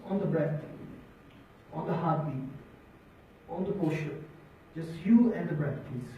on the breath, on the heartbeat, on the posture. Just you and the breath, please.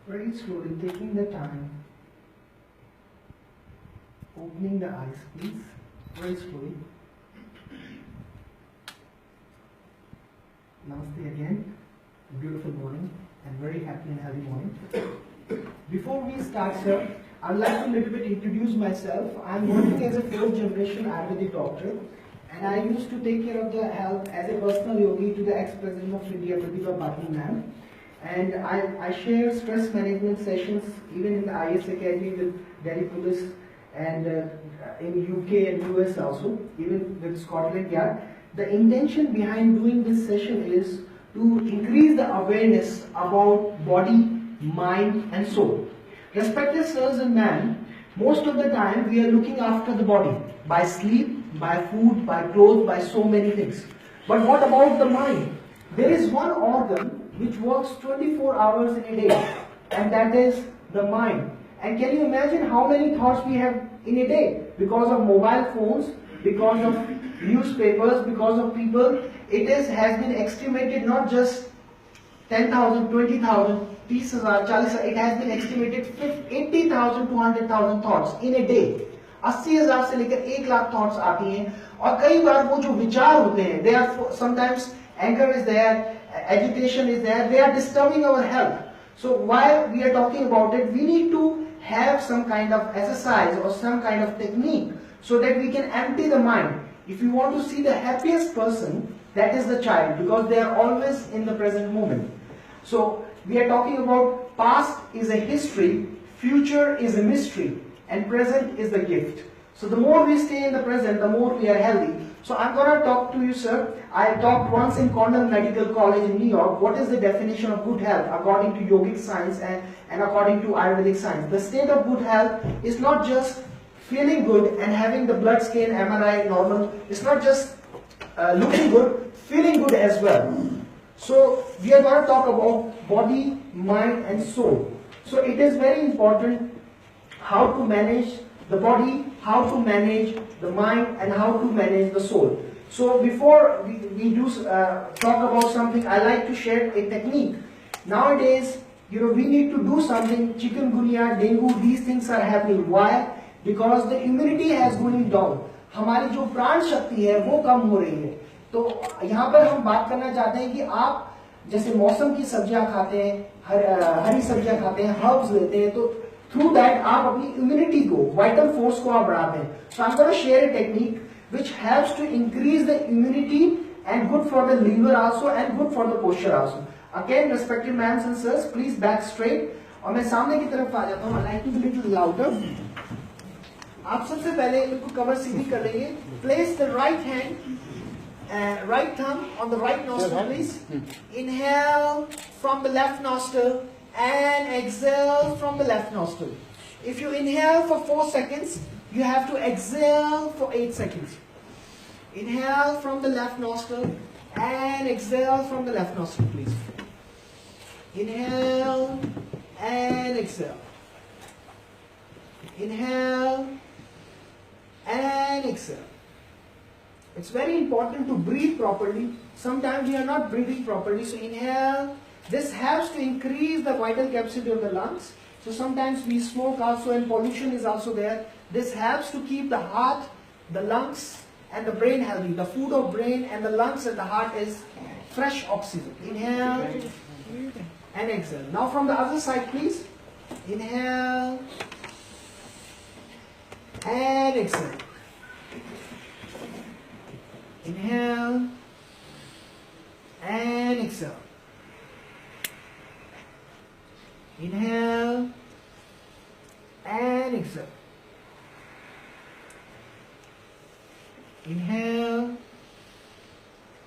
Very slowly taking the time, opening the eyes, please, very slowly. Namaste again, beautiful morning and very happy and healthy morning. Before we start, sir, I'd like to a little bit introduce myself. I'm working as a 4th generation Ayurvedic doctor, and I used to take care of the health as a personal yogi to the ex-president of India, Pratibha Patil ma'am. And I share stress management sessions even in the IS Academy with Delhi Police and in UK and US also, even with Scotland Yard. The intention behind doing this session is to increase the awareness about body, mind and soul. Respected sirs and ma'am, most of the time we are looking after the body by sleep, by food, by clothes, by so many things. But what about the mind? There is one organ which works 24 hours in a day, and that is the mind. And can you imagine how many thoughts we have in a day? Because of mobile phones, because of newspapers, because of people, has been estimated not just 10,000, 20,000, 30,000, 40,000, it has been estimated 80,000 to 100,000 thoughts in a day. 80,000 से लेकर 1,00,000 thoughts आती हैं, और कई बार वो जो विचार होते हैं, they are sometimes anger is there, agitation is there, they are disturbing our health. So while we are talking about it, we need to have some kind of exercise or some kind of technique so that we can empty the mind. If you want to see the happiest person, that is the child, because they are always in the present moment. So we are talking about past is a history, future is a mystery, and present is the gift. So the more we stay in the present, the more we are healthy. So I'm going to talk to you, sir. I talked once in Cornell Medical College in New York. What is the definition of good health according to yogic science and according to Ayurvedic science? The state of good health is not just feeling good and having the blood scan, MRI normal. It's not just looking good, feeling good as well. So we are going to talk about body, mind and soul. So it is very important how to manage the body, how to manage the mind and how to manage the soul. So before we do talk about something, I like to share a technique. Nowadays, we need to do something. Chikungunya, dengue, these things are happening. Why? Because the immunity has going down. हमारी जो प्राण शक्ति है वो कम हो रही है. तो यहाँ पर हम बात करना चाहते हैं कि आप जैसे मौसम की सब्जियां खाते हैं, हरी सब्जियां खाते हैं, हर्ब्स लेते हैं, तो थ्रू दैट आप अपनी इम्यूनिटी को, वाइटल फोर्स को आप बढ़ाते हैं. So I am gonna share a technique which helps to increase the immunity and good for the liver also and good for the posture also. Again, respected ma'ams and sirs, please back straight. और मैं सामने की तरफ आ जाता हूँ. I like to be little louder. आप सबसे पहले इनको कमर सीधी कर लेंगे. Place the right hand, right thumb on the right nostril, please. Inhale from the left nostril and exhale from the left nostril. If you inhale for 4 seconds, you have to exhale for 8 seconds. Inhale from the left nostril and exhale from the left nostril, please. Inhale and exhale. Inhale and exhale. It's very important to breathe properly. Sometimes we are not breathing properly, so inhale. This helps to increase the vital capacity of the lungs. So sometimes we smoke also and pollution is also there. This helps to keep the heart, the lungs and the brain healthy. The food of brain and the lungs and the heart is fresh oxygen. Inhale and exhale. Now from the other side, please. Inhale and exhale. Inhale and exhale. Inhale and exhale. Inhale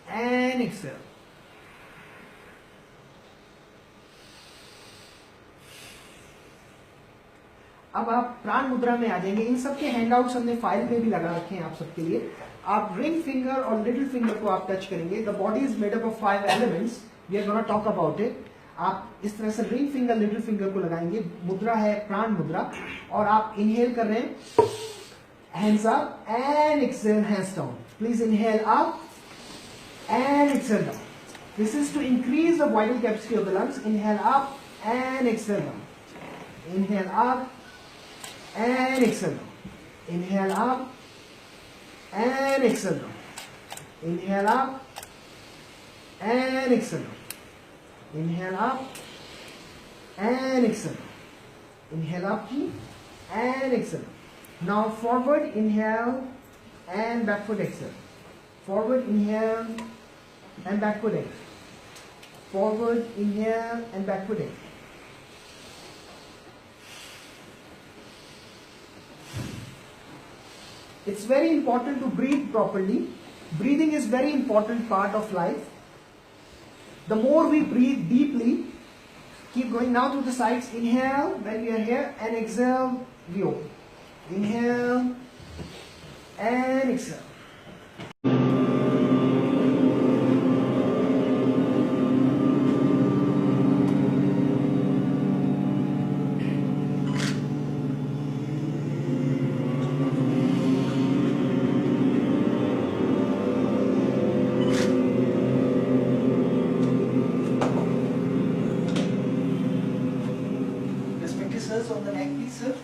and exhale. अब आप प्राण मुद्रा में आ जाएंगे. इन सबके handouts हमने file में भी लगा रखे हैं आप सबके लिए. आप रिंग फिंगर और लिटिल फिंगर को आप टच करेंगे. The body is made up of 5 elements. We are gonna talk about it. आप इस तरह से रिंग फिंगर लिटिल फिंगर को लगाएंगे. मुद्रा है प्राण मुद्रा और आप इनहेल कर रहे हैं. Hands up and exhale hands down. Please inhale up and exhale down. This is to increase the vital capacity of the lungs. Inhale up and exhale down. Inhale up and exhale down. Inhale up and exhale down. Inhale up and exhale down. Inhale up and exhale down. Inhale up and exhale. Now forward inhale and backward exhale. Forward inhale and backward exhale. Forward inhale and backward exhale. It's very important to breathe properly. Breathing is very important part of life. The more we breathe deeply, keep going now to the sides. Inhale when we are here and exhale, we open. Inhale and exhale. On the neck, please, sir.